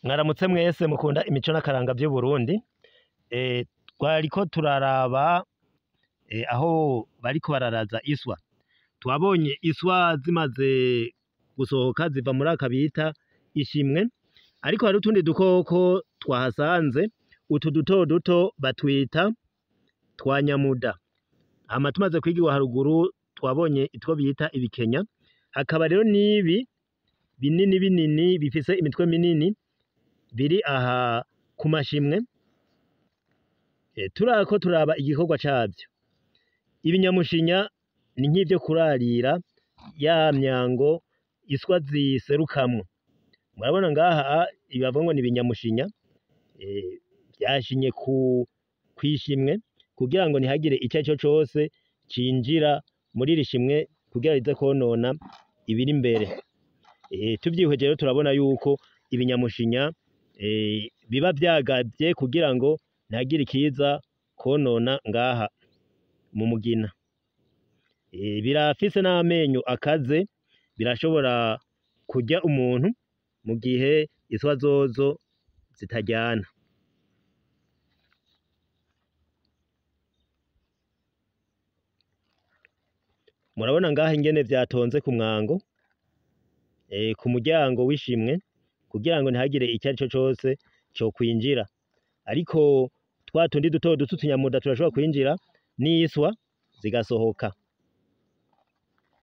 Mwaramutse mwese mukunda imico n'akaranga vy'u Burundi. Twariko turaraba aho bariko bararaza iswa. Twabonye iswa zimaze gusohoka ziva muri aka bita ishimwe, ariko hari utundi dukoko twahasanze. Utu duto duto batwita twa nyamuda. Hama tumaze kwigirwa haruguru twabonye itwo bita ibikenya. Hakaba rero n'ibi binini binini bifise imitwe minini biri aha ku mashimwe. Turako turaba igikorwa cavyo. Ibinyamushinya ni nk'ivyo kurarira ya myango iswa ziserukamwo. Murabona ngaha bavuga ngo ni ibinyamushinya vyashinye kw'ishimwe kugira ngo ntihagire ico arico cose cinjira muri iri shimwe kugira rize kwonona ibiri imbere. Tuvyihweje rero turabona yuko ibinyamushinya biba vyagavye kugira ngo ntihagire ikiza kwonona ngaha mu mugina. Birafise n'amenyo akaze, birashobora kurya umuntu mu gihe iswa zozo zitaryana. Murabona ngaha ingene vyatonze ku mwango, ku muryango w'ishimwe kugira ngo ntihagire ico arico cose cokwinjira. Ariko twa tundi duto duto utunyamuda turashobora kwinjira n'iswa zigasohoka.